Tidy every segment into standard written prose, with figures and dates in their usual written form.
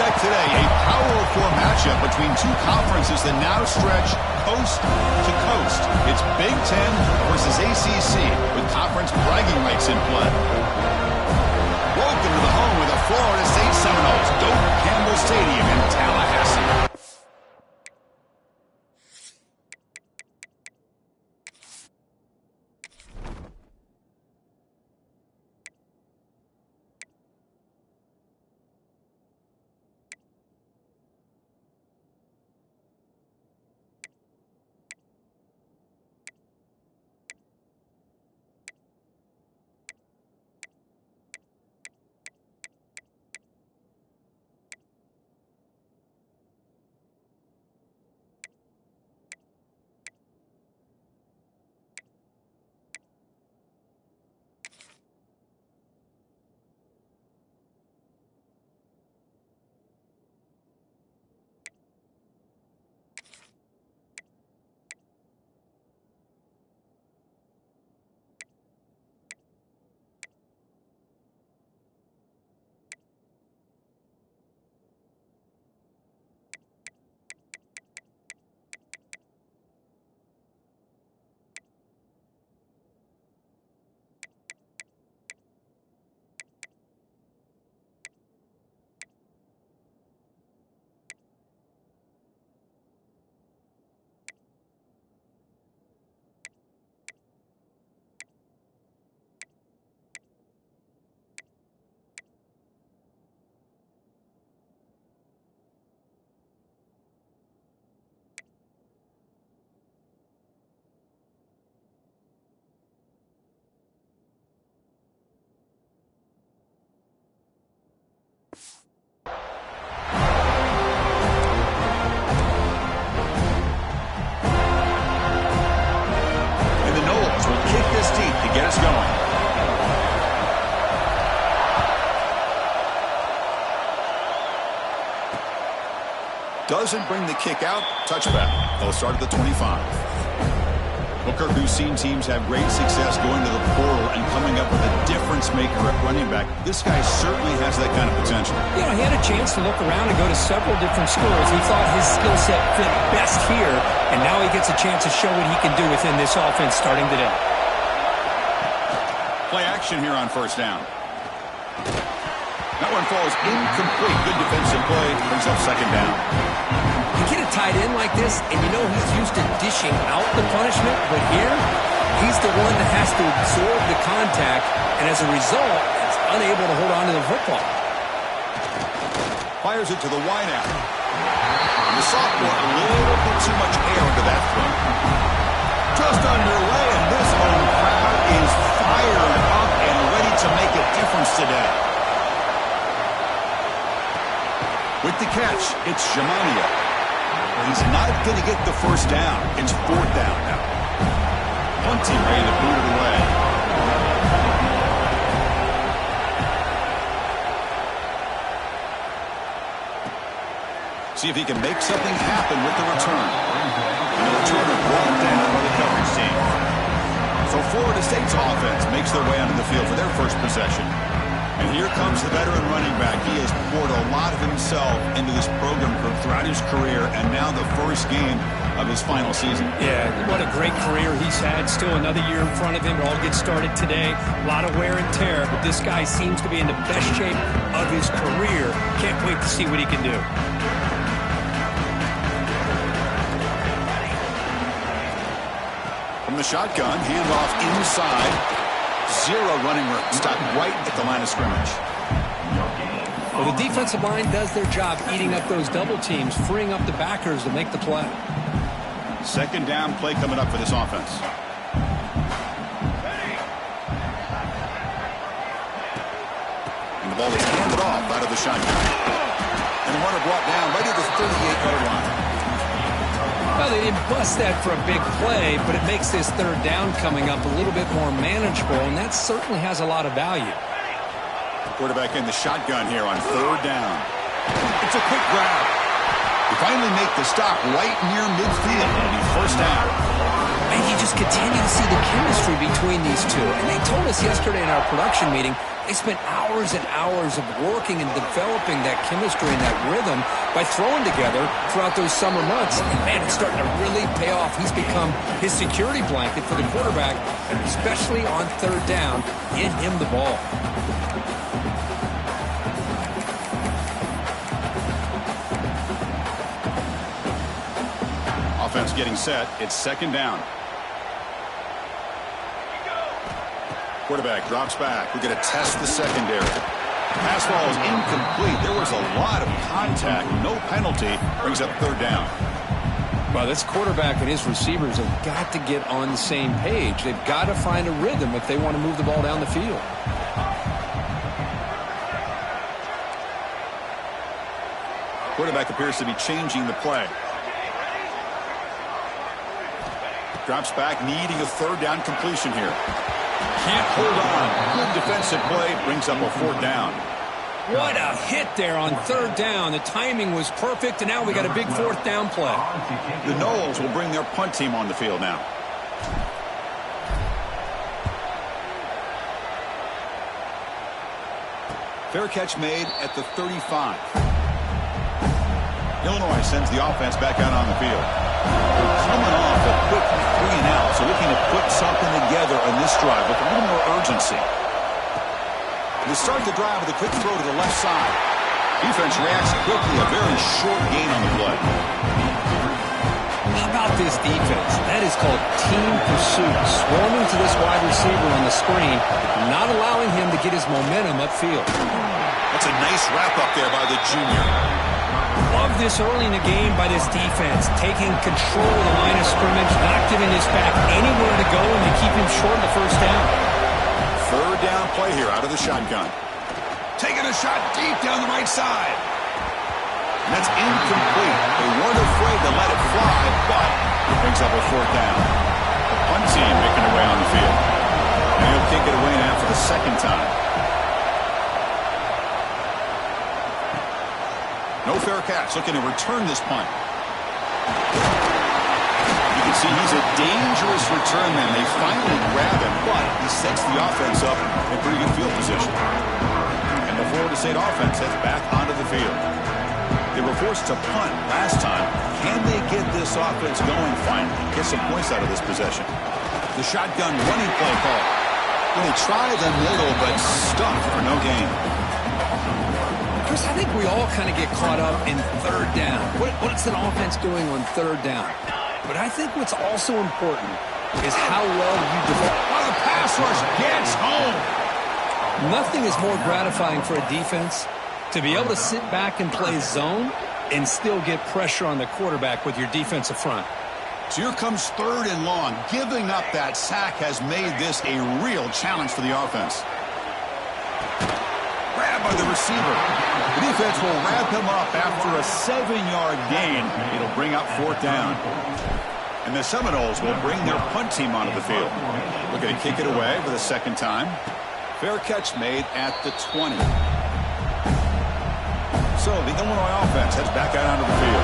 back today, a Power 4 matchup between two conferences that now stretch coast to coast. It's Big Ten versus ACC with conference bragging rights in play. Welcome to the home of the Florida State Seminoles, Doak Campbell Stadium in Tallahassee. Doesn't bring the kick out. Touchback. They'll start at the 25. Booker, who's seen teams have great success going to the portal and coming up with a difference maker at running back. This guy certainly has that kind of potential. You know, he had a chance to look around and go to several different schools. He thought his skill set fit best here, and now he gets a chance to show what he can do within this offense starting today. Play action here on first down. That one falls incomplete. Good defensive play. Brings up second down. You get a tight end like this, and you know he's used to dishing out the punishment, but here, he's the one that has to absorb the contact, and as a result, is unable to hold on to the football. Fires it to the wideout. The sophomore, a little bit too much air into that throw. Just underway, and this home crowd is fired up and ready to make a difference today. With the catch, it's Jamania. He's not going to get the first down. It's fourth down now. Punting ready to boot it away. See if he can make something happen with the return. And the returner brought down by the coverage team. So Florida State's offense makes their way onto the field for their first possession. And here comes the veteran running back. He has poured a lot of himself into this program throughout his career, and now the first game of his final season. Yeah, what a great career he's had. Still another year in front of him. It all gets started today. A lot of wear and tear, but this guy seems to be in the best shape of his career. Can't wait to see what he can do. From the shotgun, handoff inside. Zero running room. Stopped right at the line of scrimmage. Well, the defensive line does their job eating up those double teams, freeing up the backers to make the play. Second down play coming up for this offense. And the ball is handed off out of the shotgun. And the runner brought down right at the 38-yard line. Well, they didn't bust that for a big play, but it makes this third down coming up a little bit more manageable, and that certainly has a lot of value. Quarterback in the shotgun here on third down. It's a quick grab. You finally make the stop right near midfield. It'll be first down. And you just continue to see the chemistry between these two. And they told us yesterday in our production meeting, they spent hours and hours of working and developing that chemistry and that rhythm by throwing together throughout those summer months. And, man, it's starting to really pay off. He's become his security blanket for the quarterback, and especially on third down, get him the ball. Offense getting set. It's second down. Quarterback drops back. We're going to test the secondary. Pass ball is incomplete. There was a lot of contact. No penalty. Brings up third down. Well, this quarterback and his receivers have got to get on the same page. They've got to find a rhythm if they want to move the ball down the field. Quarterback appears to be changing the play. Drops back, needing a third down completion here. Can't hold on. Good defensive play. Brings up a fourth down. What a hit there on third down. The timing was perfect, and now we got a big fourth down play. The Noles will bring their punt team on the field now. Fair catch made at the 35. Illinois sends the offense back out on the field. They're coming off a quick 3-and-out, so looking to put something together on this drive with a little more urgency. They start the drive with a quick throw to the left side. Defense reacts quickly, a very short gain on the play. How about this defense? That is called team pursuit. Swarming to this wide receiver on the screen, not allowing him to get his momentum upfield. That's a nice wrap up there by the junior. Love this early in the game by this defense, taking control of the line of scrimmage, not giving this back anywhere to go, and they keep him short of the first down. Third down play here out of the shotgun. Taking a shot deep down the right side. And that's incomplete. They weren't afraid to let it fly, but it brings up a fourth down. The punt team making their way on the field. And he'll kick it away now for the second time. No fair catch, looking to return this punt. You can see he's a dangerous return man. They finally grab him, but he sets the offense up in pretty good field position. And the Florida State offense heads back onto the field. They were forced to punt last time. Can they get this offense going finally? Get some points out of this possession. The shotgun running play call. They try the middle, but stuck for no gain. Chris, I think we all kind of get caught up in third down. What's an offense doing on third down? But I think what's also important is how well you develop. Oh, the pass rush gets home. Nothing is more gratifying for a defense to be able to sit back and play zone and still get pressure on the quarterback with your defensive front. So here comes third and long. Giving up that sack has made this a real challenge for the offense. Grabbed by the receiver. The defense will wrap him up after a 7-yard gain. It'll bring up fourth down. And the Seminoles will bring their punt team onto the field. Looking to kick it away for the second time. Fair catch made at the 20. So the Illinois offense heads back out onto the field.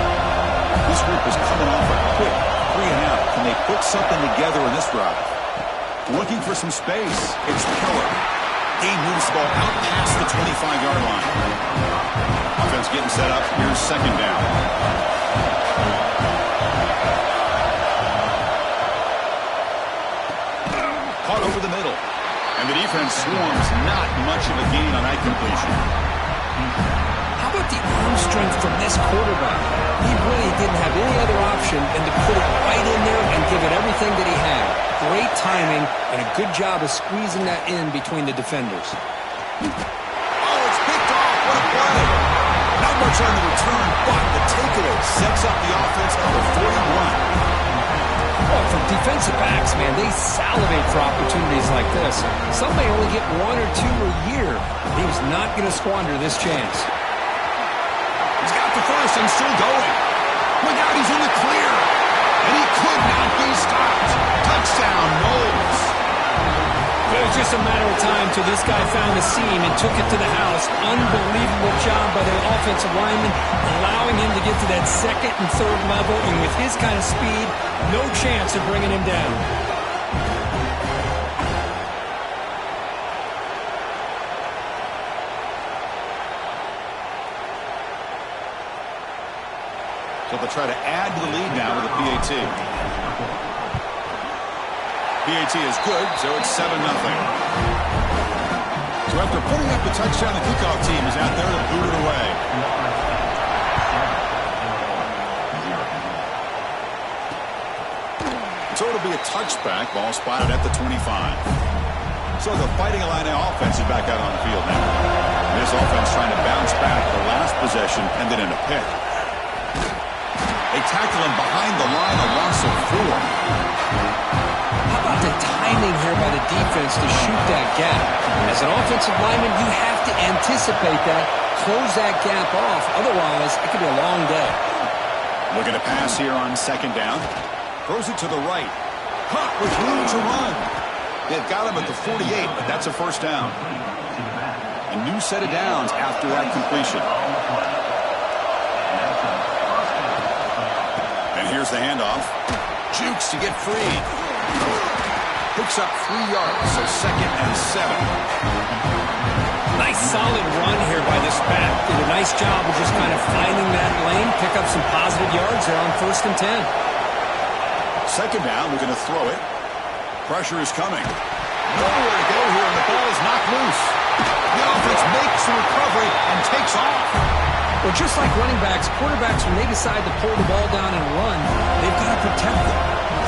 This group is coming off a quick 3-and-out. Can they put something together in this drive? Looking for some space. It's Keller. He moves the ball out past the 25-yard line. Offense getting set up. Here's second down. Caught over the middle. And the defense swarms. Not much of a gain on that completion. How about the arm strength from this quarterback? He really didn't have any other option than to put it right in there and give it everything that he had. Great timing and a good job of squeezing that in between the defenders. Oh, it's picked off. What a play. Not much on the return, but the takeaway sets up the offense number 41. Oh, for defensive backs, man, they salivate for opportunities like this. Some may only get one or two a year. He was not going to squander this chance. He's got the first and still going. Look out, he's in the clear. And he could not be stopped. Touchdown, Noles. The was just a matter of time till this guy found the seam and took it to the house. Unbelievable job by the offensive lineman, allowing him to get to that second and third level, and with his kind of speed, no chance of bringing him down. So they'll try to add to the lead now with a PAT. PAT is good, so it's 7-0. So after putting up the touchdown, the kickoff team is out there to boot it away. So it'll be a touchback, ball spotted at the 25. So the Fighting Illini offense is back out on the field now. And this offense trying to bounce back. The last possession ended in a pick. They tackle him behind the line, a loss of 4. How about the timing here by the defense to shoot that gap? As an offensive lineman, you have to anticipate that, close that gap off. Otherwise, it could be a long day. Looking to pass here on second down. Throws it to the right. Caught with room to run. They've got him at the 48, but that's a first down. A new set of downs after that completion. Here's the handoff. Jukes to get free. Picks up 3 yards, so 2nd and 7. Nice solid run here by this back. Did a nice job of just kind of finding that lane, pick up some positive yards there on 1st and 10. Second down, we're going to throw it. Pressure is coming. Nowhere to go here, and the ball is knocked loose. The offense makes the recovery and takes off. Well, just like running backs, quarterbacks, when they decide to pull the ball down and run, they've got to protect it.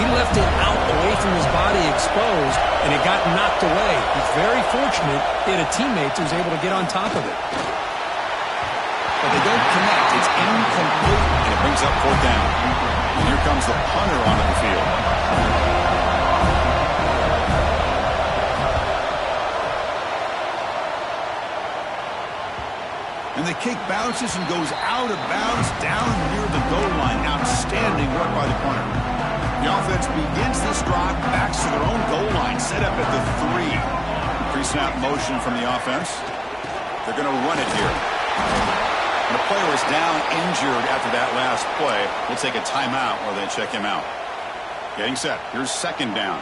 He left it out away from his body exposed, and it got knocked away. He's very fortunate he had a teammate who was able to get on top of it. But they don't connect. It's incomplete, and it brings up 4th down. And here comes the punter onto the field. And the kick bounces and goes out of bounds down near the goal line. Outstanding work by the punter. The offense begins this drive, backs to their own goal line, set up at the 3. Pre-snap motion from the offense. They're going to run it here. And the player is down injured after that last play. We'll take a timeout while they check him out. Getting set. Here's 2nd down.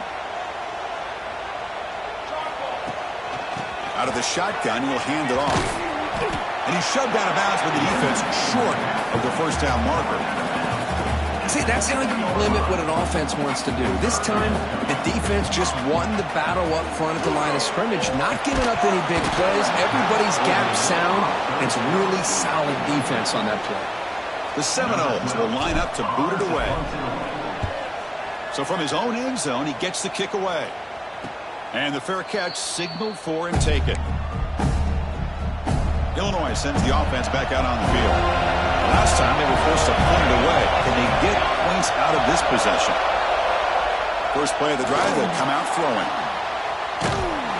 Out of the shotgun, he'll hand it off. And he's shoved out of bounds with the defense short of the first down marker. See, that's how you limit what an offense wants to do. This time, the defense just won the battle up front at the line of scrimmage, not giving up any big plays. Everybody's gap sound, and it's really solid defense on that play. The Seminoles will line up to boot it away. So from his own end zone, he gets the kick away. And the fair catch signaled for and taken. Illinois sends the offense back out on the field. Last time they were forced to punt it away. Can they get points out of this possession? First play of the drive, they'll come out throwing.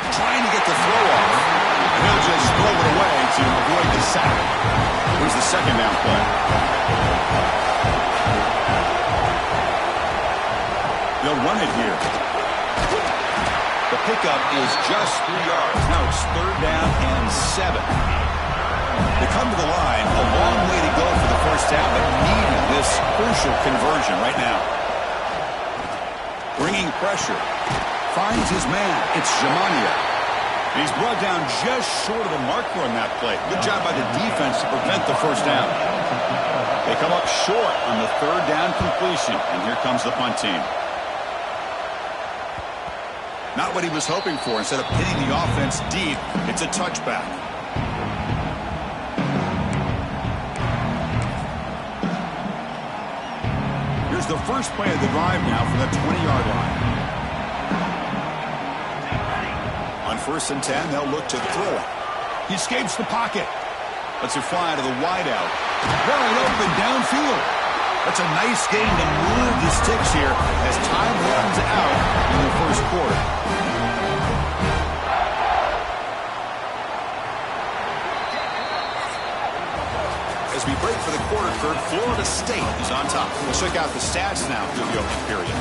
Trying to get the throw off. And he'll just throw it away to avoid the sack. Here's the second down play. They'll run it here. The pickup is just 3 yards. Now it's 3rd down and 7. They come to the line, a long way to go for the first down, but needing this crucial conversion right now. Bringing pressure. Finds his man. It's Jamania. He's brought down just short of the marker on that play. Good job by the defense to prevent the first down. They come up short on the 3rd down completion, and here comes the punt team. Not what he was hoping for. Instead of hitting the offense deep, it's a touchback. Here's the first play of the drive now from the 20-yard line. On 1st and 10, they'll look to throw it. He escapes the pocket. Lets it fly to the wideout. Wide open downfield. That's a nice game to move the sticks here as time runs out in the first quarter. As we break for the quarter, Kurt, Florida State is on top. We'll check out the stats now through the opening period.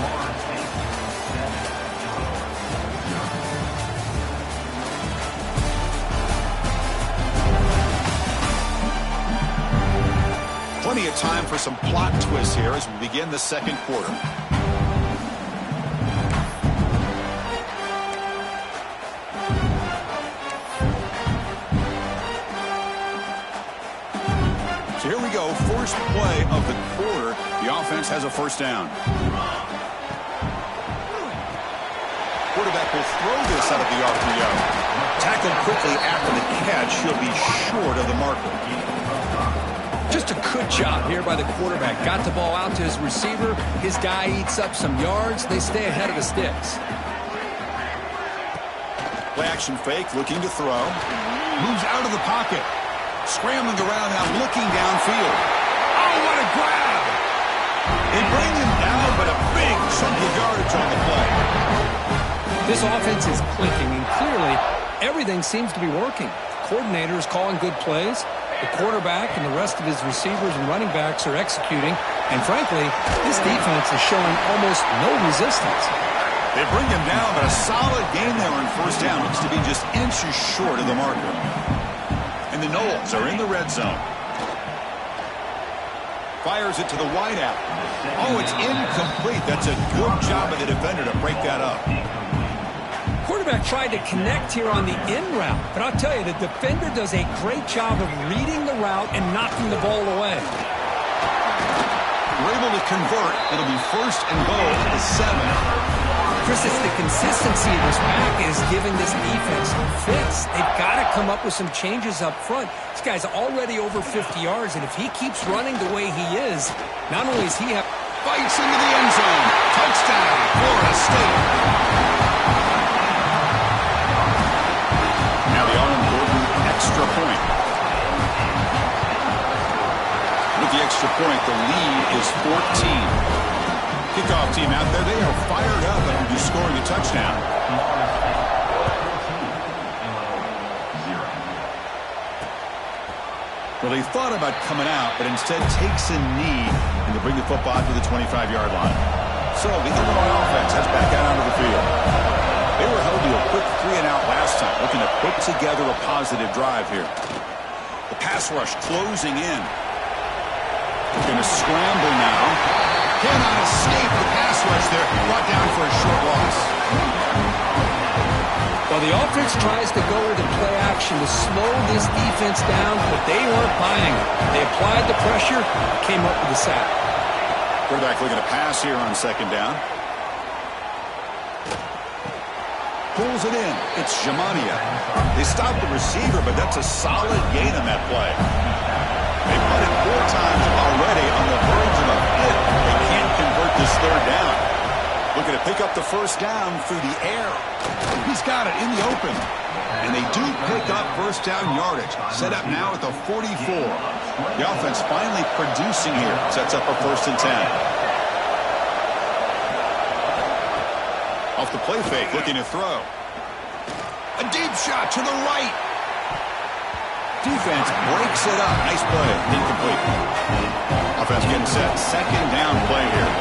time for some plot twists here as we begin the second quarter. So here we go, first play of the quarter. The offense has a first down. Quarterback will throw this out of the RPO. Tackled quickly after the catch. He'll be short of the marker. Just a good job here by the quarterback. Got the ball out to his receiver. His guy eats up some yards. They stay ahead of the sticks. Play action fake, looking to throw. Moves out of the pocket. Scrambling around now, looking downfield. Oh, what a grab! They bring him down, but a big chunk of yardage on the play. This offense is clicking, and clearly everything seems to be working. The coordinator is calling good plays. The quarterback and the rest of his receivers and running backs are executing. And frankly, this defense is showing almost no resistance. They bring him down, but a solid game there on first down. Looks to be just inches short of the marker. And the Knowles are in the red zone. Fires it to the wideout. Oh, it's incomplete. That's a good job of the defender to break that up. Quarterback tried to connect here on the in route, but I'll tell you, the defender does a great job of reading the route and knocking the ball away. We're able to convert. It'll be first and goal at the 7. Chris, it's the consistency of this back is giving this defense fits. They've got to come up with some changes up front. This guy's already over 50 yards, and if he keeps running the way he is, not only is he fights into the end zone. Touchdown, Florida State. Now the all-important extra point. With the extra point, the lead is 14. Kickoff team out there, they are fired up and will be scoring a touchdown. Well, he thought about coming out, but instead takes a knee and to bring the football to the 25-yard line. So the Illinois offense heads back out onto the field. They were held to a quick 3-and-out last time, looking to put together a positive drive here. The pass rush closing in. They're going to scramble now. Cannot escape the pass rush there. Brought down for a short loss. Well, the offense tries to go with the play action to slow this defense down, but they weren't buying it. They applied the pressure, came up with a sack. Quarterback looking to pass here on second down. Pulls it in. It's Jamania. They stopped the receiver, but that's a solid gain on that play. They punted 4 times already on the verge of a hit. They can't convert this third down. Looking to pick up the first down through the air. He's got it in the open. And they do pick up first down yardage. Set up now at the 44. The offense finally producing here. Sets up a 1st and 10. Off the play fake, looking to throw. A deep shot to the right. Defense breaks it up. Nice play. Incomplete. Offense getting set. Second down play here.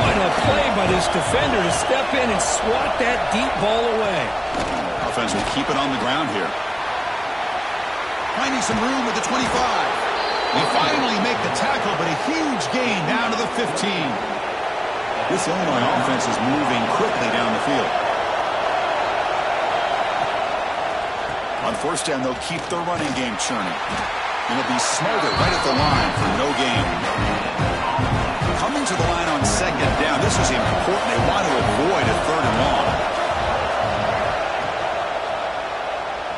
What a play by this defender to step in and swat that deep ball away. Offense will keep it on the ground here. Finding some room at the 25. They finally make the tackle, but a huge gain down to the 15. This Illinois offense is moving quickly down the field. On first down, they'll keep the running game churning. And it'll be Smolder right at the line for no gain. Coming to the line on second down. This is important. They want to avoid a 3rd and long.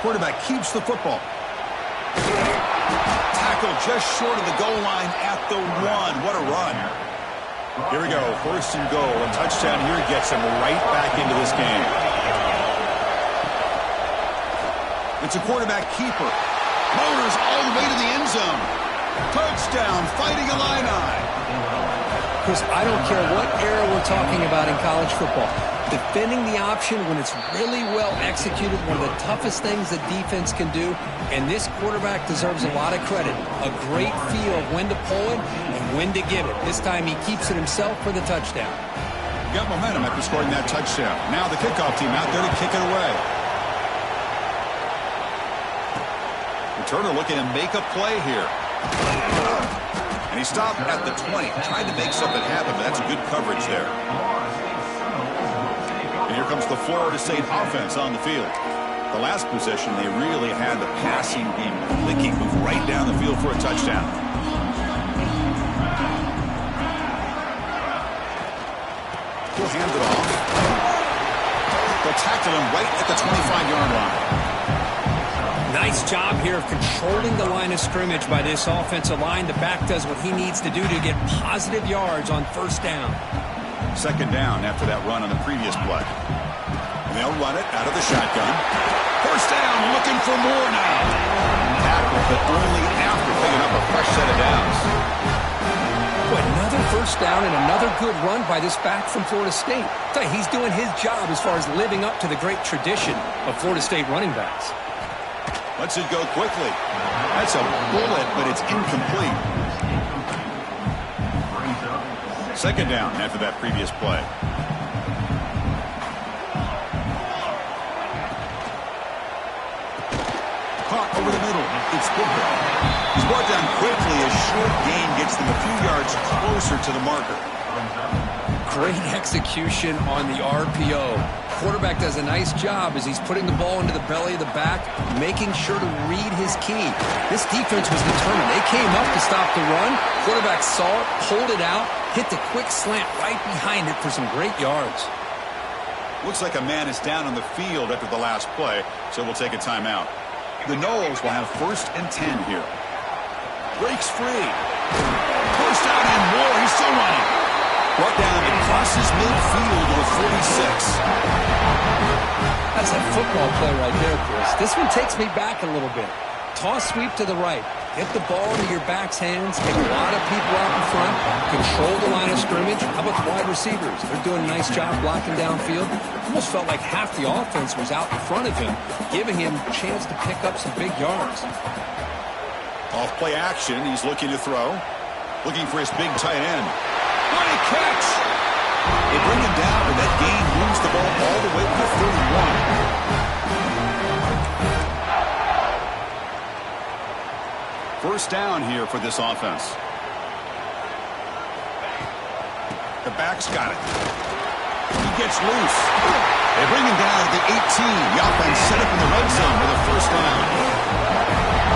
Quarterback keeps the football. Tackle just short of the goal line at the 1. What a run. Here we go. 1st and goal. A touchdown here gets him right back into this game. It's a quarterback keeper. Motors all the way to the end zone. Touchdown, Fighting Illini. Chris, I don't care what era we're talking about in college football. Defending the option when it's really well executed, one of the toughest things that defense can do, and this quarterback deserves a lot of credit. A great feel of when to pull it and when to give it. This time he keeps it himself for the touchdown. Got momentum after scoring that touchdown. Now the kickoff team out there to kick it away. Returner looking to make a play here. And he stopped at the 20. Tried to make something happen, but that's a good coverage there. And here comes the Florida State offense on the field. The last possession, they really had the passing game clicking, move right down the field for a touchdown. He'll hand it off. They'll tackle him right at the 25-yard line. Nice job here of controlling the line of scrimmage by this offensive line. The back does what he needs to do to get positive yards on first down. Second down after that run on the previous play. And they'll run it out of the shotgun. First down, looking for more now. Tackle, but only after picking up a fresh set of downs. Another first down and another good run by this back from Florida State. He's doing his job as far as living up to the great tradition of Florida State running backs. Lets it go quickly. That's a bullet, but it's incomplete. Second down after that previous play. Caught over the middle. It's Booker. He's brought down quickly. A short gain gets them a few yards closer to the marker. Great execution on the RPO. Quarterback does a nice job as he's putting the ball into the belly of the back, making sure to read his key. This defense was determined. They came up to stop the run. Quarterback saw it, pulled it out, hit the quick slant right behind it for some great yards. Looks like a man is down on the field after the last play, so we'll take a timeout. The Noles will have 1st and 10 here. Breaks free. First down and more. He's still running. Brought down and crosses midfield to the 46. That's a football play right there, Chris. This one takes me back a little bit. Toss sweep to the right. Get the ball into your back's hands. Take a lot of people out in front. Control the line of scrimmage. How about the wide receivers? They're doing a nice job blocking downfield. Almost felt like half the offense was out in front of him, giving him a chance to pick up some big yards. Off play action. He's looking to throw. Looking for his big tight end. Great catch! They bring him down, and that gain moves the ball all the way to the 31. First down here for this offense. The back's got it. He gets loose. They bring him down at the 18. The offense set up in the red zone with a first down.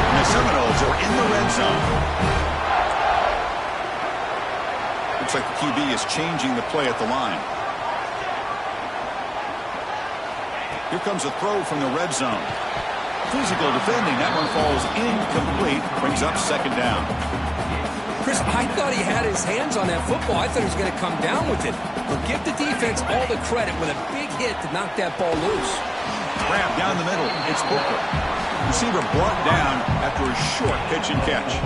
And the Seminoles are in the red zone. Looks like the QB is changing the play at the line. Here comes a throw from the red zone. Physical defending. That one falls incomplete. Brings up second down. Chris, I thought he had his hands on that football. I thought he was going to come down with it. But give the defense all the credit with a big hit to knock that ball loose. Grab down the middle. It's Booker. Receiver brought down after a short pitch and catch.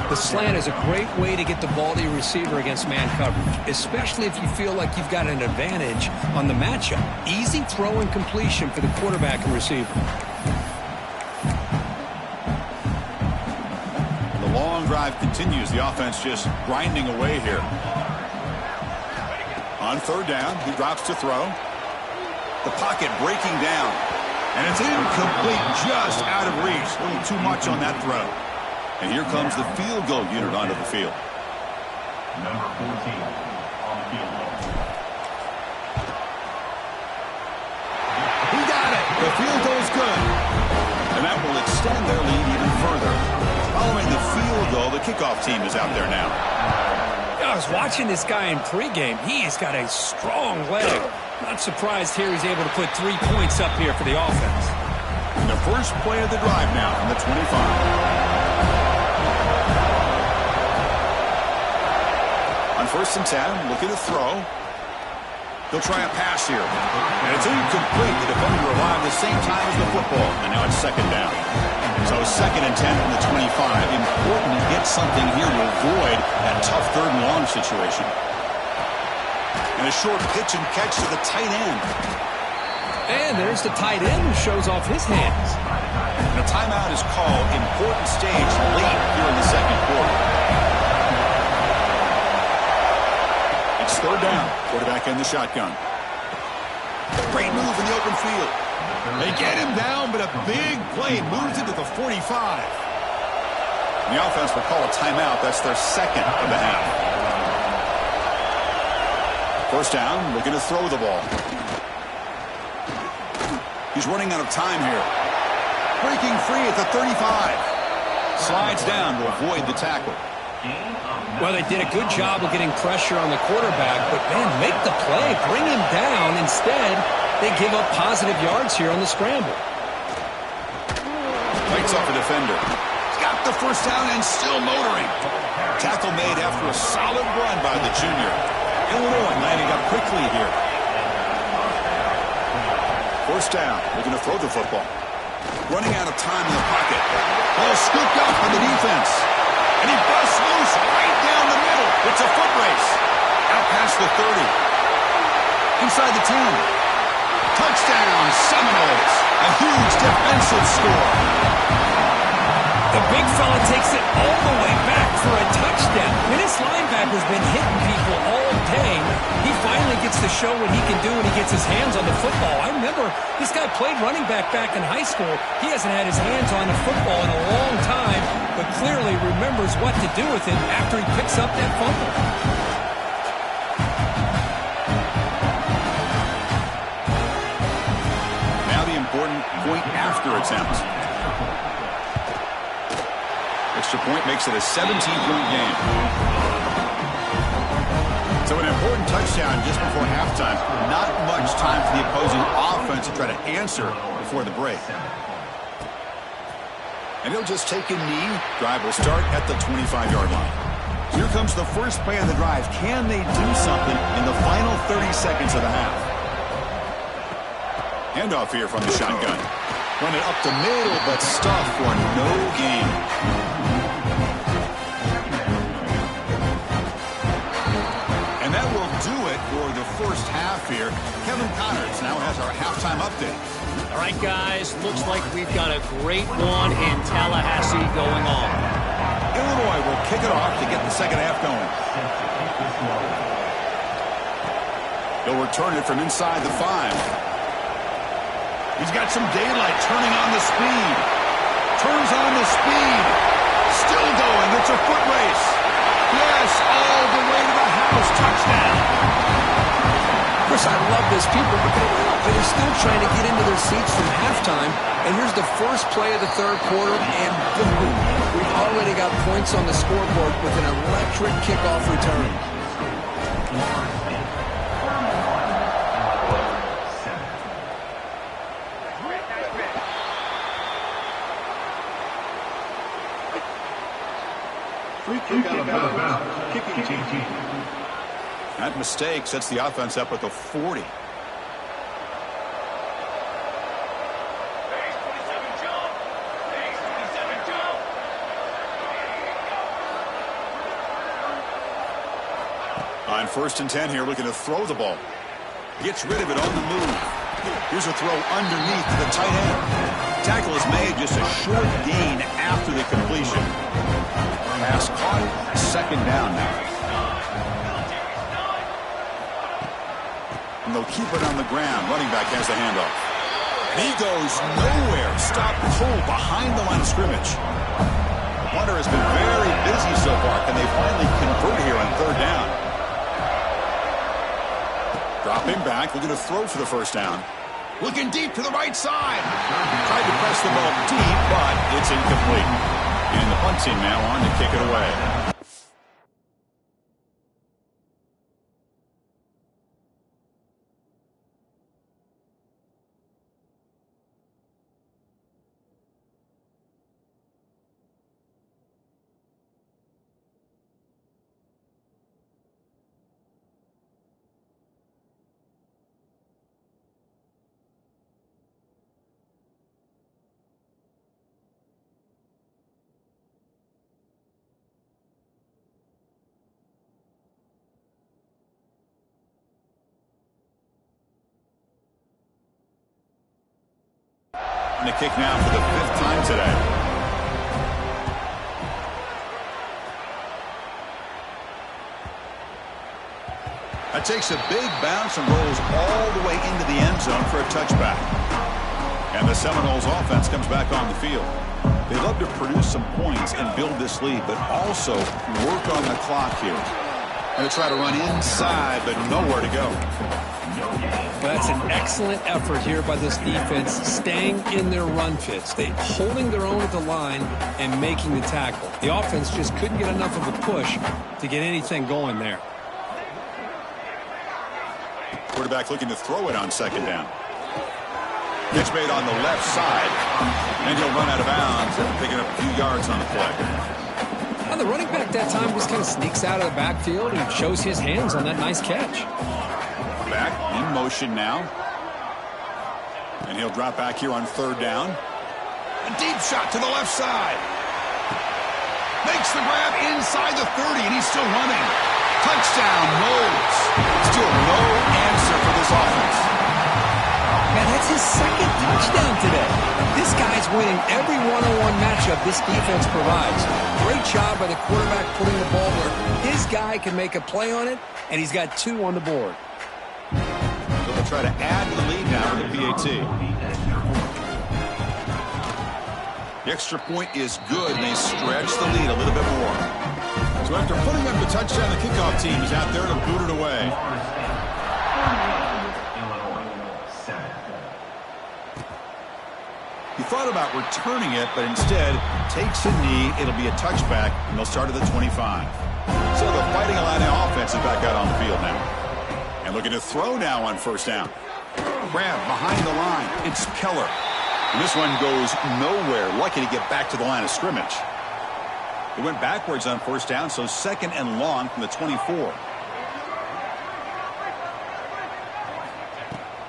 The slant is a great way to get the ball to your receiver against man coverage, especially if you feel like you've got an advantage on the matchup. Easy throw and completion for the quarterback and receiver. The long drive continues. The offense just grinding away here. On third down, he drops to throw. The pocket breaking down. And it's incomplete, just out of reach. A little too much on that throw. And here comes the field goal unit onto the field. Number 14 on the field goal. He got it. The field goal's good. And that will extend their lead even further. Following the field goal, the kickoff team is out there now. I was watching this guy in pregame. He's got a strong leg. Not surprised here he's able to put 3 points up here for the offense. And the first play of the drive now from the 25. On 1st and 10, looking to throw. He'll try a pass here. And it's incomplete. The defender arrived at the same time as the football. And now it's second down. So 2nd and 10 from the 25. Important to get something here to avoid that tough 3rd and long situation. And a short pitch and catch to the tight end. And there's the tight end who shows off his hands. And a timeout is called. Important stage late here in the second quarter. It's 3rd down. Quarterback in the shotgun. Great move in the open field. They get him down, but a big play moves into the 45. The offense will call a timeout. That's their second of the half. First down, looking to throw the ball. He's running out of time here. Breaking free at the 35. Slides down to avoid the tackle. Well, they did a good job of getting pressure on the quarterback, but, man, make the play. Bring him down. Instead, they give up positive yards here on the scramble. Fights off a defender. He's got the first down and still motoring. Tackle made after a solid run by the junior. Illinois lining up quickly here. First down. Looking to throw the football. Running out of time in the pocket. Ball scooped up on the defense. And he busts loose right down the middle. It's a foot race. Out past the 30. Inside the 10. Touchdown, Seminoles. A huge defensive score. The big fella takes it all the way back for a touchdown. I mean, this linebacker's been hitting people all day. He finally gets to show what he can do when he gets his hands on the football. I remember this guy played running back in high school. He hasn't had his hands on the football in a long time, but clearly remembers what to do with it after he picks up that fumble. Now the important point after attempt. Extra point makes it a 17-point game. So an important touchdown just before halftime. Not much time for the opposing offense to try to answer before the break. And he'll just take a knee. Drive will start at the 25-yard line. Here comes the first play of the drive. Can they do something in the final 30 seconds of the half? Handoff here from the shotgun. Run it up the middle, but stuff for no gain. And that will do it for the first half here. Kevin Connors now has our halftime update. All right, guys, looks like we've got a great one in Tallahassee going on. Illinois will kick it off to get the second half going. He'll return it from inside the 5. He's got some daylight, turning on the speed. Turns on the speed. Still going. It's a foot race. Yes, all the way to the house. Touchdown. Of course, I love this. People, they're still trying to get into their seats from halftime. And here's the first play of the third quarter, and boom, we've already got points on the scoreboard with an electric kickoff return. Free kick out of bounds. Kicking team. That mistake sets the offense up with a 40. On 1st and 10 here, looking to throw the ball. Gets rid of it on the move. Here's a throw underneath to the tight end. Tackle is made, just a short gain after the completion. Pass caught. Second down now. And they'll keep it on the ground. Running back has the handoff. He goes nowhere. Stopped cold behind the line of scrimmage. The punter has been very busy so far. Can they finally convert here on third down? Dropping back, looking to throw for the first down. Looking deep to the right side. Tried to press the ball deep, but it's incomplete. And the punt team now on to kick it away. The kick now for the 5th time today. That takes a big bounce and rolls all the way into the end zone for a touchback. And the Seminoles offense comes back on the field. They love to produce some points and build this lead, but also work on the clock here. Going to try to run inside, but nowhere to go. Well, that's an excellent effort here by this defense, staying in their run fits. They holding their own at the line and making the tackle. The offense just couldn't get enough of a push to get anything going there. Quarterback looking to throw it on second down. Pitch made on the left side, and he'll run out of bounds, picking up a few yards on the play. And the running back that time just kind of sneaks out of the backfield and shows his hands on that nice catch. Back in motion now. And he'll drop back here on third down. A deep shot to the left side. Makes the grab inside the 30, and he's still running. Touchdown, Knowles. Still no answer for this offense. Man, that's his second touchdown today. This guy's winning every one-on-one matchup this defense provides. Great job by the quarterback putting the ball where his guy can make a play on it, and he's got 2 on the board. So they'll try to add to the lead now with the PAT. The extra point is good, and they stretch the lead a little bit more. So after putting up the touchdown, the kickoff team is out there to boot it away. He thought about returning it, but instead takes a knee. It'll be a touchback, and they'll start at the 25. So the Fighting Illini offense is back out on the field now. And looking to throw now on first down. Grab behind the line. It's Keller. And this one goes nowhere. Lucky to get back to the line of scrimmage. It went backwards on first down, so second and long from the 24.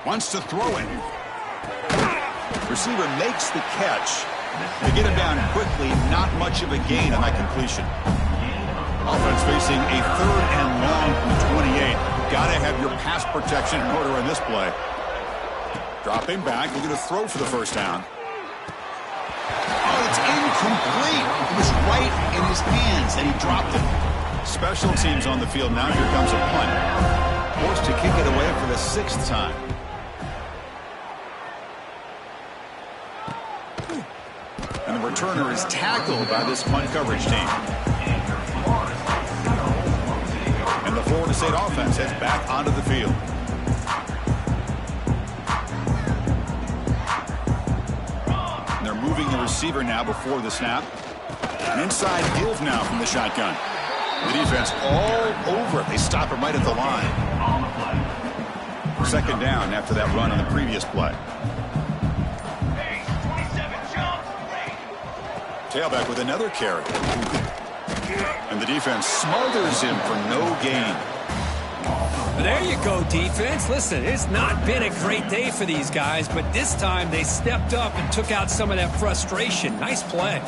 Wants to throw it. Receiver makes the catch. To get him down quickly, not much of a gain on that completion. Offense facing a third and long from the 28. Got to have your pass protection in order in this play. Dropping back, looking to throw for the first down. Oh, it's incomplete. It was right in his hands, and he dropped it. Special teams on the field now. Here comes a punt. Forced to kick it away for the 6th time. And the returner is tackled by this punt coverage team. And the Florida State offense heads back onto the field. And they're moving the receiver now before the snap. An inside give now from the shotgun. The defense all over it. They stop him right at the line. Second down after that run on the previous play. Tailback with another carry. And the defense smothers him for no gain. There you go, defense. Listen, it's not been a great day for these guys, but this time they stepped up and took out some of that frustration. Nice play.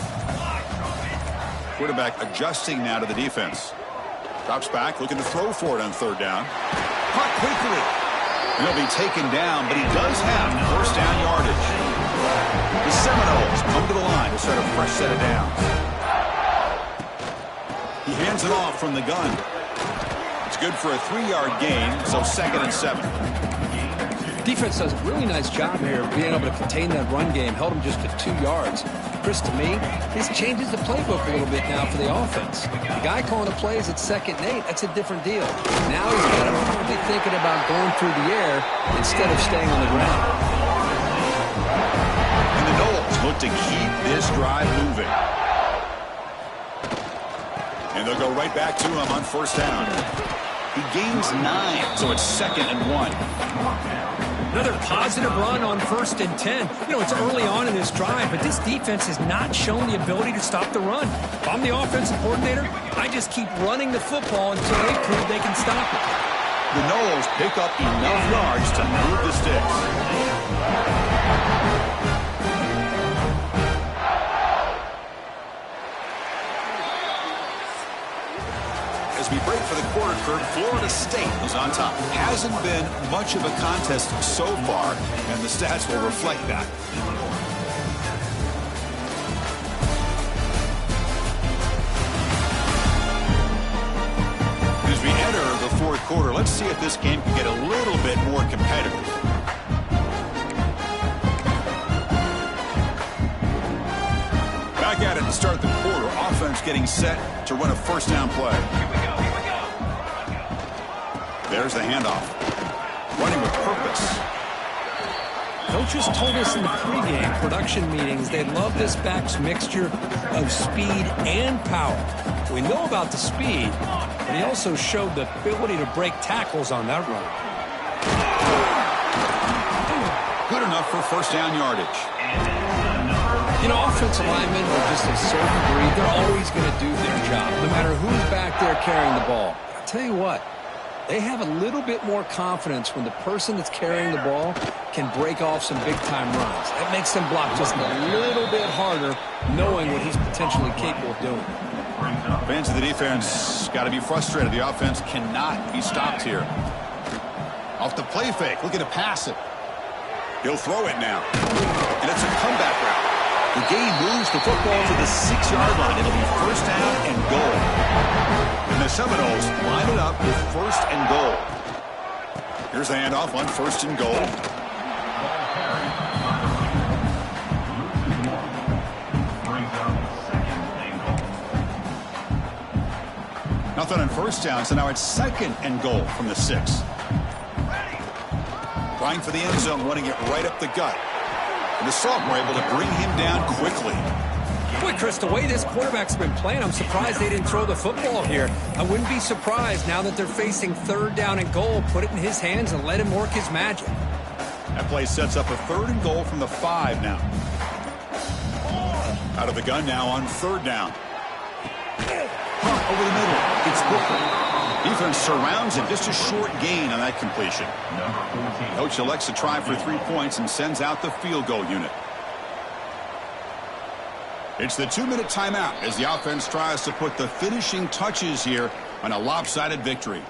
Quarterback adjusting now to the defense. Drops back, looking to throw for it on third down. Caught quickly. And he'll be taken down, but he does have first down yardage. The Seminoles come to the line to start a fresh set of downs. He hands it off from the gun. It's good for a 3-yard gain, so 2nd and 7. Defense does a really nice job here of being able to contain that run game. Held him just to 2 yards. Chris, to me, this changes the playbook a little bit now for the offense. The guy calling the plays at 2nd and 8, that's a different deal. Now he's got to be thinking about going through the air instead of staying on the ground. And the Noles look to keep this drive moving. And they'll go right back to him on first down. He gains 9, so it's 2nd and 1. Another positive run on 1st and 10. You know, it's early on in this drive, but this defense has not shown the ability to stop the run. If I'm the offensive coordinator, I just keep running the football until they prove they can stop it. The Noles pick up enough yards to move the sticks. As we break for the quarter, Kurt, Florida State is on top. Hasn't been much of a contest so far, and the stats will reflect that. As we enter the 4th quarter, let's see if this game can get a little bit more competitive. to start the quarter. Offense getting set to run a first down play. There's the handoff. Running with purpose. Coaches told us in the pregame production meetings they love this back's mixture of speed and power. We know about the speed, but he also showed the ability to break tackles on that run. Good enough for first down yardage. You know, offensive linemen are just a certain breed. They're always going to do their job, no matter who's back there carrying the ball. I'll tell you what, they have a little bit more confidence when the person that's carrying the ball can break off some big-time runs. That makes them block just a little bit harder, knowing what he's potentially capable of doing. Fans of the defense got to be frustrated. The offense cannot be stopped here. Off the play fake, looking to pass it. He'll throw it now. And it's a comeback route. The game moves the football to the 6-yard line. It'll be first down and goal. And the Seminoles line it up with first and goal. Here's the handoff on first and goal. Nothing on first down, so now it's second and goal from the 6. Trying for the end zone, running it right up the gut. And the sophomore able to bring him down quickly. Boy, Chris, the way this quarterback's been playing, I'm surprised they didn't throw the football here. I wouldn't be surprised now that they're facing third down and goal. Put it in his hands and let him work his magic. That play sets up a third and goal from the 5 now. Out of the gun now on third down. Over the middle. It's Booker. Defense surrounds him. Just a short gain on that completion. Coach elects to try for 3 points and sends out the field goal unit. It's the 2-minute timeout as the offense tries to put the finishing touches here on a lopsided victory.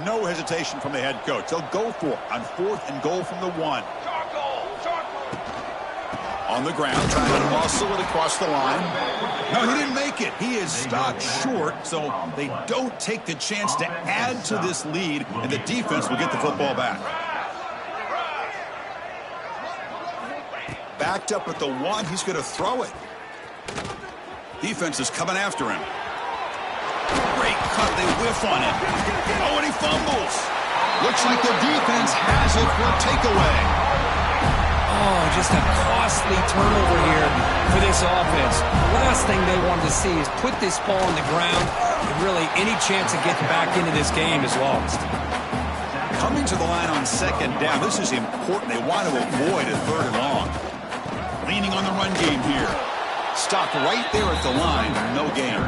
No hesitation from the head coach. They'll go for it on fourth and goal from the 1. On the ground, trying to muscle it across the line. No, he didn't make it. He is stopped short, so they don't take the chance to add to this lead, and the defense will get the football back. Backed up at the 1, he's going to throw it. Defense is coming after him. Great cut, they whiff on it. Oh, and he fumbles. Looks like the defense has it for a takeaway. Oh, just a costly turnover here for this offense. Last thing they wanted to see is put this ball on the ground, and really any chance of getting back into this game is lost. Coming to the line on second down, this is important. They want to avoid a third and long. Leaning on the run game here. Stopped right there at the line. No gain.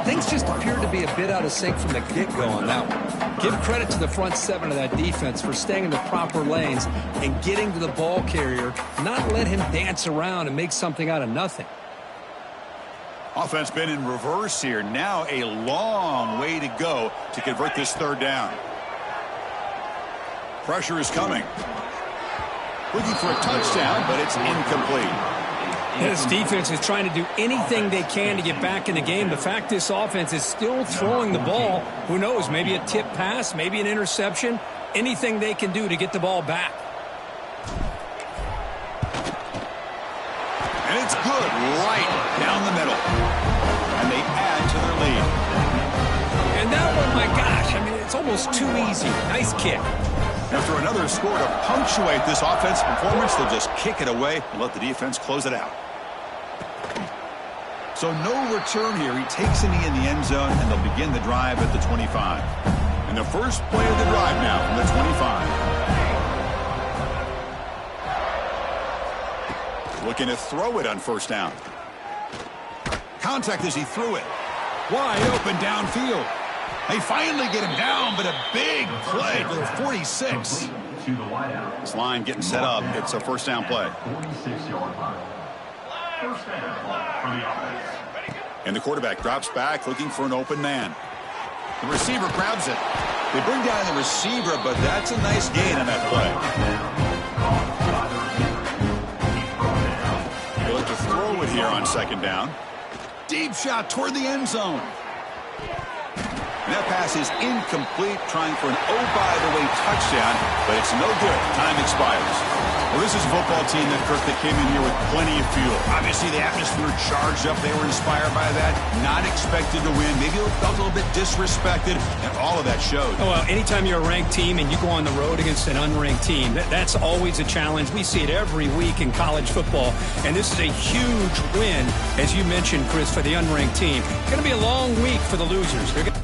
Things just appeared to be a bit out of sync from the get-go on that one. Give credit to the front 7 of that defense for staying in the proper lanes and getting to the ball carrier, not let him dance around and make something out of nothing. Offense been in reverse here. Now a long way to go to convert this third down. Pressure is coming. Looking for a touchdown, but it's incomplete. This defense is trying to do anything they can to get back in the game. The fact this offense is still throwing the ball, who knows, maybe a tip pass, maybe an interception, anything they can do to get the ball back. And it's good right down the middle. And they add to their lead. And that one, my gosh, I mean, it's almost too easy. Nice kick. After another score to punctuate this offensive performance, they'll just kick it away and let the defense close it out. So no return here. He takes a knee in the end zone, and they'll begin the drive at the 25. And the first play of the drive now from the 25. Looking to throw it on first down. Contact as he threw it. Wide open downfield. They finally get him down, but a big play to the 46. This line getting set up. It's a first down play. 46-yard line. First down for the offense. And the quarterback drops back looking for an open man. The receiver grabs it. They bring down the receiver, but that's a nice gain on that play. They look to throw it here on second down. Deep shot toward the end zone. And that pass is incomplete, trying for an oh-by-the-way touchdown, but it's no good. Time expires. Well, this is a football team that, Kirk, that came in here with plenty of fuel. Obviously, the atmosphere charged up. They were inspired by that. Not expected to win. Maybe felt a little bit disrespected, and all of that showed. Oh, well, anytime you're a ranked team and you go on the road against an unranked team, that's always a challenge. We see it every week in college football, and this is a huge win, as you mentioned, Chris, for the unranked team. It's going to be a long week for the losers. They're gonna